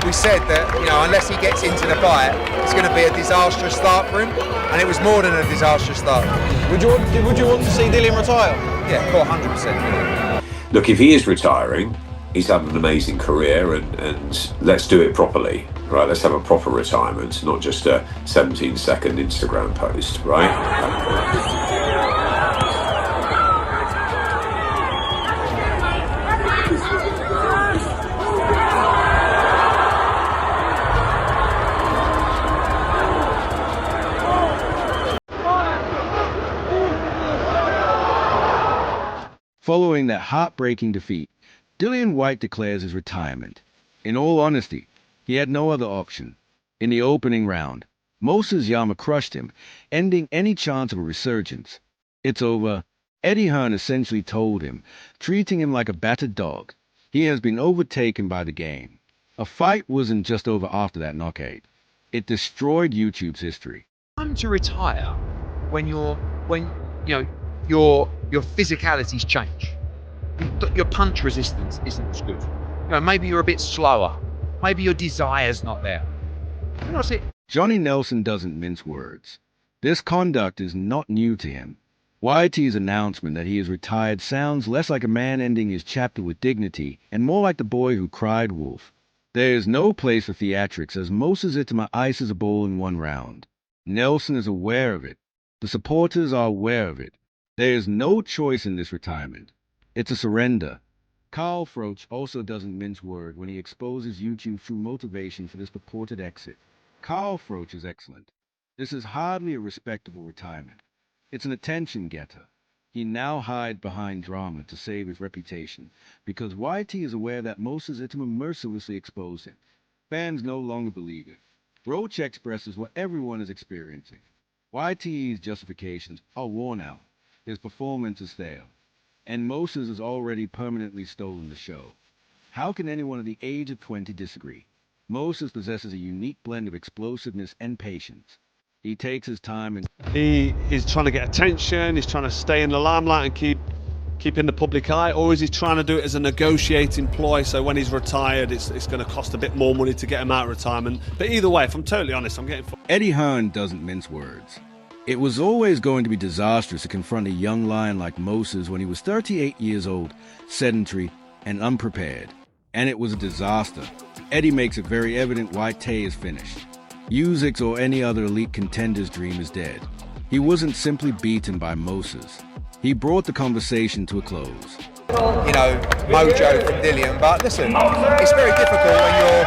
we said that, unless he gets into the fight, it's going to be a disastrous start for him, and it was more than a disastrous start. Would you want to see Dillian retire? Yeah, 100%. Look, if he is retiring, he's had an amazing career, and let's do it properly, right? Let's have a proper retirement, not just a 17-second Instagram post, right? Following that heartbreaking defeat, Dillian Whyte declares his retirement. In all honesty, he had no other option. In the opening round, Moses Itauma crushed him, ending any chance of a resurgence. It's over. Eddie Hearn essentially told him, treating him like a battered dog. He has been overtaken by the game. A fight wasn't just over after that knockout. It destroyed YouTube's history. Time to retire when your physicalities change. Your punch resistance isn't as good. Maybe you're a bit slower. Maybe your desire's not there. That's it. Johnny Nelson doesn't mince words. This conduct is not new to him. Whitey's announcement that he is retired sounds less like a man ending his chapter with dignity and more like the boy who cried wolf. There is no place for theatrics as Moses Itauma ices a bull in one round. Nelson is aware of it. The supporters are aware of it. There is no choice in this retirement. It's a surrender. Carl Froch also doesn't mince word when he exposes YouTube's true motivation for this purported exit. Carl Froch is excellent. This is hardly a respectable retirement. It's an attention getter. He now hides behind drama to save his reputation, because YT is aware that Moses Itauma mercilessly exposed him. Fans no longer believe it. Roach expresses what everyone is experiencing. YT's justifications are worn out. His performance is stale. And Moses has already permanently stolen the show. How can anyone at the age of 20 disagree? Moses possesses a unique blend of explosiveness and patience. He takes his time and he is trying to get attention, he's trying to stay in the limelight and keep in the public eye, or is he trying to do it as a negotiating ploy, so when he's retired it's going to cost a bit more money to get him out of retirement? But either way, if I'm totally honest, I'm getting... Eddie Hearn doesn't mince words. It was always going to be disastrous to confront a young lion like Moses when he was 38 years old, sedentary, and unprepared. And it was a disaster. Eddie makes it very evident why Tay is finished. Usic's or any other elite contender's dream is dead. He wasn't simply beaten by Moses. He brought the conversation to a close. Mojo from Dillian, but listen, it's very difficult when you're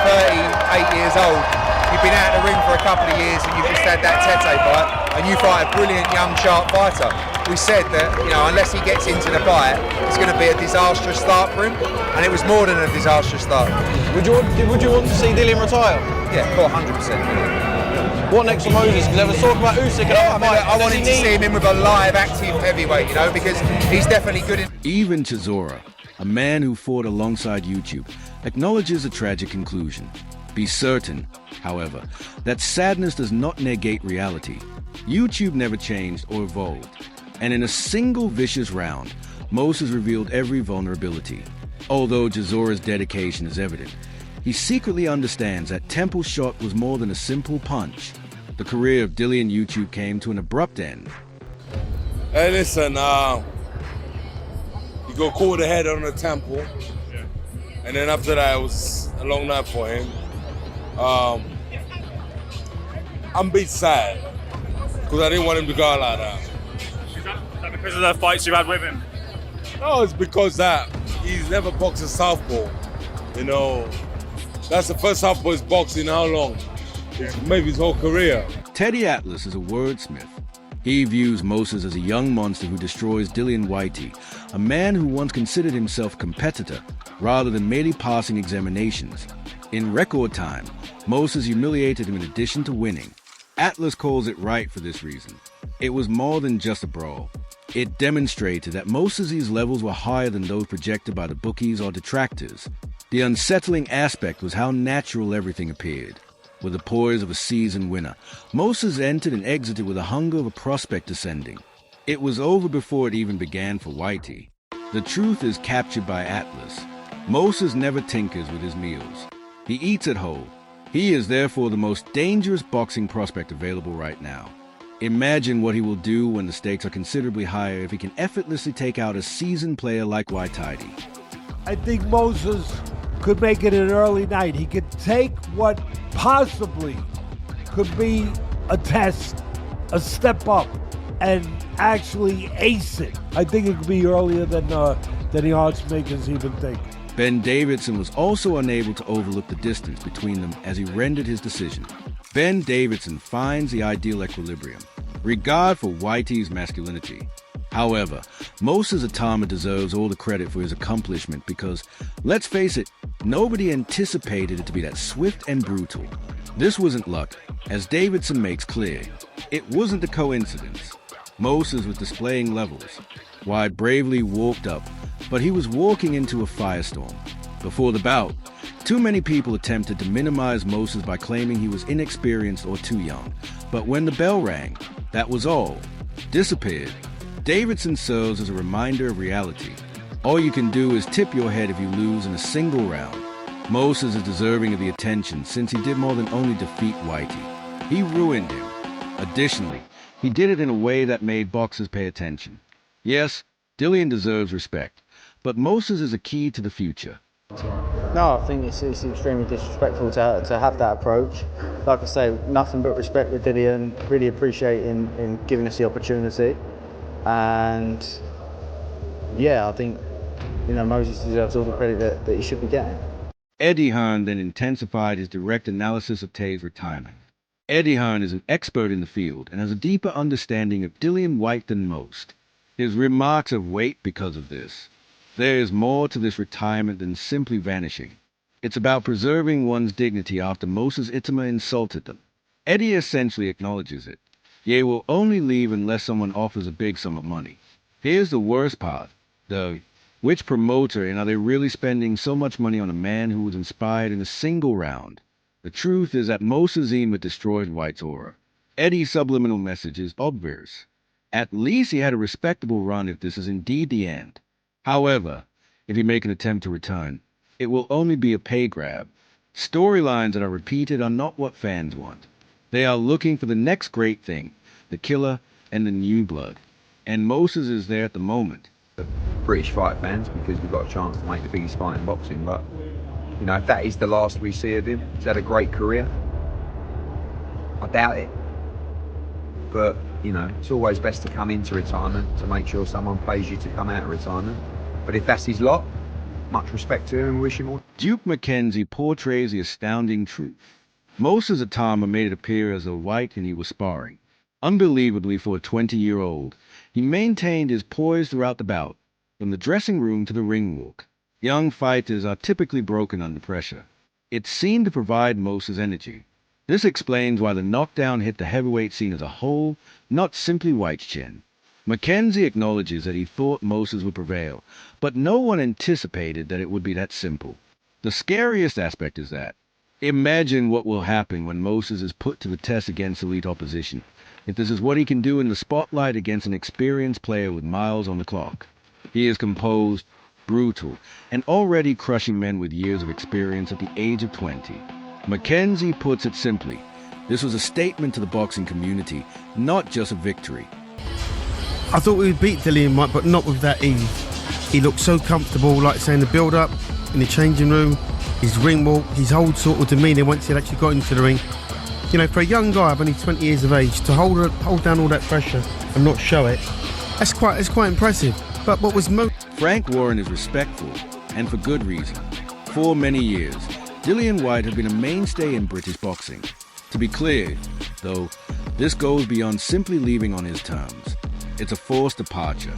38 years old. You've been out of the ring for a couple of years and you've just had that Tete fight, and you fight a brilliant young sharp fighter. We said that, unless he gets into the fight, it's going to be a disastrous start for him, and it was more than a disastrous start. Would you want to see Dillian retire? Yeah, 100%. What next for Moses? Because there was talk about Usyk and I wanted to see him in with a live, active heavyweight, because he's definitely good in... Even Chisora, a man who fought alongside YouTube, acknowledges a tragic conclusion. Be certain, however, that sadness does not negate reality. YouTube never changed or evolved, and in a single vicious round, Moses revealed every vulnerability. Although Chisora's dedication is evident, he secretly understands that Temple's shot was more than a simple punch. The career of Dillian YouTube came to an abrupt end. Hey, listen, you got caught the head on the Temple, and then after that, it was a long night for him. I'm a bit sad because I didn't want him to go out like that. Is that because of the fights you've had with him? No, it's because that he's never boxed a southpaw. That's the first southpaw he's boxed in how long? Maybe his whole career. Teddy Atlas is a wordsmith. He views Moses as a young monster who destroys Dillian Whyte, a man who once considered himself a competitor rather than merely passing examinations. In record time, Moses humiliated him in addition to winning. Atlas calls it right for this reason. It was more than just a brawl. It demonstrated that Moses' levels were higher than those projected by the bookies or detractors. The unsettling aspect was how natural everything appeared. With the poise of a seasoned winner, Moses entered and exited with the hunger of a prospect ascending. It was over before it even began for Whitey. The truth is captured by Atlas. Moses never tinkers with his meals. He eats it whole. He is therefore the most dangerous boxing prospect available right now. Imagine what he will do when the stakes are considerably higher if he can effortlessly take out a seasoned player like Whyte. I think Moses could make it an early night. He could take what possibly could be a test, a step up, and actually ace it. I think it could be earlier than the odds makers even think. Ben Davidson was also unable to overlook the distance between them as he rendered his decision. Ben Davidson finds the ideal equilibrium, regard for Whyte's masculinity. However, Moses Itauma deserves all the credit for his accomplishment because, let's face it, nobody anticipated it to be that swift and brutal. This wasn't luck, as Davidson makes clear. It wasn't a coincidence. Moses was displaying levels. Whyte bravely walked up, but he was walking into a firestorm. Before the bout, too many people attempted to minimize Moses by claiming he was inexperienced or too young. But when the bell rang, that was all. Disappeared. Davidson serves as a reminder of reality. All you can do is tip your head if you lose in a single round. Moses is deserving of the attention since he did more than only defeat Whyte. He ruined him. Additionally, he did it in a way that made boxers pay attention. Yes, Dillian deserves respect, but Moses is a key to the future. No, I think it's extremely disrespectful to have that approach. Like I say, nothing but respect with Dillian. Really appreciate him giving us the opportunity. And yeah, I think Moses deserves all the credit that he should be getting. Eddie Hearn then intensified his direct analysis of Tay's retirement. Eddie Hearn is an expert in the field and has a deeper understanding of Dillian Whyte than most. His remarks have weight because of this. There is more to this retirement than simply vanishing. It's about preserving one's dignity after Moses Itauma insulted them. Eddie essentially acknowledges it. Ye will only leave unless someone offers a big sum of money. Here's the worst part, though. Which promoter, and are they really spending so much money on a man who was inspired in a single round? The truth is that Moses Itauma destroyed Whyte's aura. Eddie's subliminal message is obvious. At least he had a respectable run if this is indeed the end. However, if he make an attempt to return, it will only be a pay grab. Storylines that are repeated are not what fans want. They are looking for the next great thing, the killer and the new blood. And Moses is there at the moment. British fight fans, because we've got a chance to make the biggest fight in boxing, but if that is the last we see of him, he's had a great career. I doubt it. But, it's always best to come into retirement to make sure someone pays you to come out of retirement. But if that's his lot, much respect to him and wish him all. Duke McKenzie portrays the astounding truth. Moses Itauma made it appear as though Whyte and he were sparring. Unbelievably for a 20-year-old, he maintained his poise throughout the bout, from the dressing room to the ring walk. Young fighters are typically broken under pressure. It seemed to provide Moses energy. This explains why the knockdown hit the heavyweight scene as a whole, not simply Whyte's chin. McKenzie acknowledges that he thought Moses would prevail, but no one anticipated that it would be that simple. The scariest aspect is that, imagine what will happen when Moses is put to the test against elite opposition, if this is what he can do in the spotlight against an experienced player with miles on the clock. He is composed, brutal, and already crushing men with years of experience at the age of 20. McKenzie puts it simply, this was a statement to the boxing community, not just a victory. I thought we would beat Dillian Whyte, but not with that ease. He looked so comfortable, like saying the build-up, in the changing room, his ring walk, his whole sort of demeanour once he actually got into the ring. For a young guy of only 20 years of age, to hold down all that pressure and not show it, that's quite impressive. But what was most... Frank Warren is respectful, and for good reason. For many years, Dillian Whyte had been a mainstay in British boxing. To be clear, though, this goes beyond simply leaving on his terms. It's a forced departure,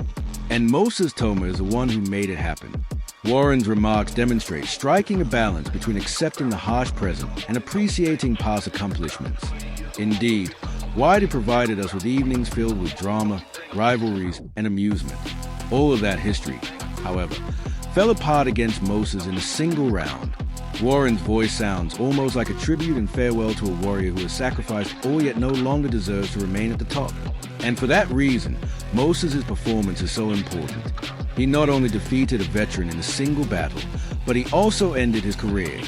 and Moses Itauma is the one who made it happen. Warren's remarks demonstrate striking a balance between accepting the harsh present and appreciating past accomplishments. Indeed, Whyte had provided us with evenings filled with drama, rivalries, and amusement. All of that history, however, fell apart against Moses in a single round. Warren's voice sounds almost like a tribute and farewell to a warrior who has sacrificed all yet no longer deserves to remain at the top. And for that reason, Moses' performance is so important. He not only defeated a veteran in a single battle, but he also ended his career.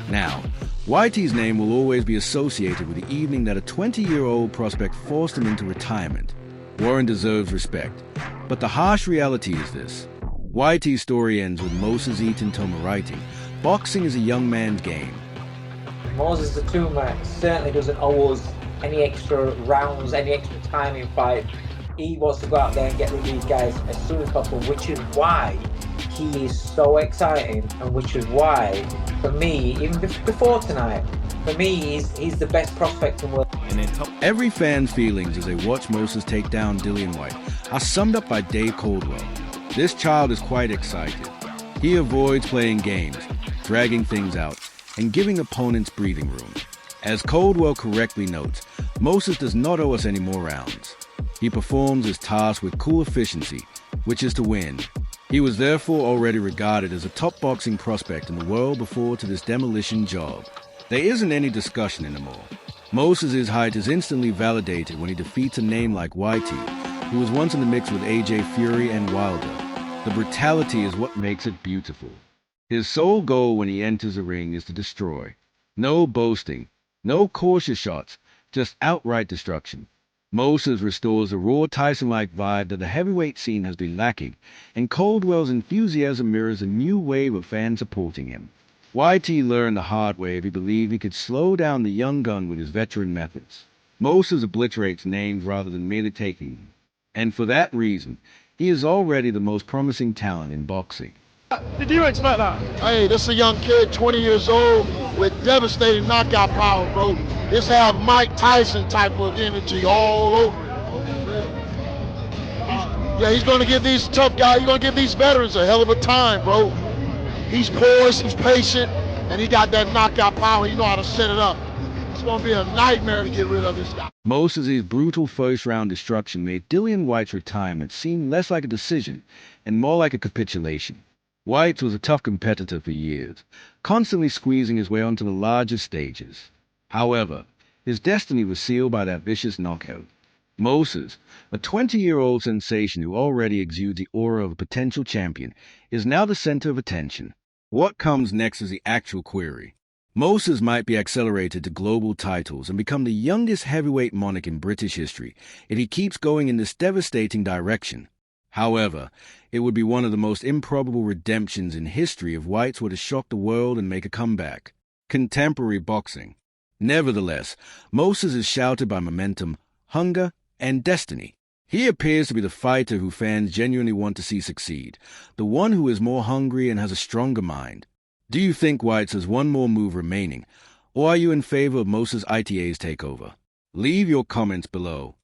Now, Whitey's name will always be associated with the evening that a 20-year-old prospect forced him into retirement. Warren deserves respect, but the harsh reality is this. Whitey's story ends with Moses Itauma writing, "Boxing is a young man's game." Moses Itauma certainly doesn't owe us any extra rounds, any extra time in fight. He wants to go out there and get rid of these guys as soon as possible, which is why he is so exciting, and which is why, for me, even before tonight, for me, he's the best prospect in the world. Every fan's feelings as they watch Moses take down Dillian Whyte are summed up by Dave Caldwell. This child is quite excited. He avoids playing games, dragging things out, and giving opponents breathing room. As Caldwell correctly notes, Moses does not owe us any more rounds. He performs his task with cool efficiency, which is to win. He was therefore already regarded as a top boxing prospect in the world before to this demolition job. There isn't any discussion anymore. Moses' height is instantly validated when he defeats a name like Whitey, who was once in the mix with AJ Fury and Wilder. The brutality is what makes it beautiful. His sole goal when he enters the ring is to destroy. No boasting, no cautious shots, just outright destruction. Moses restores a raw Tyson-like vibe that the heavyweight scene has been lacking, and Caldwell's enthusiasm mirrors a new wave of fans supporting him. Whitey learned the hard way if he believed he could slow down the young gun with his veteran methods. Moses obliterates names rather than merely taking them, and for that reason, he is already the most promising talent in boxing. Did you expect that? Hey, this is a young kid, 20 years old, with devastating knockout power, bro. This have Mike Tyson type of energy all over it. Yeah, he's going to give these tough guys, he's going to give these veterans a hell of a time, bro. He's poised, he's patient, and he got that knockout power. He know how to set it up. It's going to be a nightmare to get rid of this guy. Moses' brutal first-round destruction made Dillian Whyte's retirement seem less like a decision and more like a capitulation. Whyte was a tough competitor for years, constantly squeezing his way onto the largest stages. However, his destiny was sealed by that vicious knockout. Moses, a 20-year-old sensation who already exudes the aura of a potential champion, is now the center of attention. What comes next is the actual query. Moses might be accelerated to global titles and become the youngest heavyweight monarch in British history if he keeps going in this devastating direction. However, it would be one of the most improbable redemptions in history if Whyte were to shock the world and make a comeback. Contemporary boxing. Nevertheless, Moses is shouted by momentum, hunger, and destiny. He appears to be the fighter who fans genuinely want to see succeed, the one who is more hungry and has a stronger mind. Do you think Whyte has one more move remaining, or are you in favor of Moses Itaum's takeover? Leave your comments below.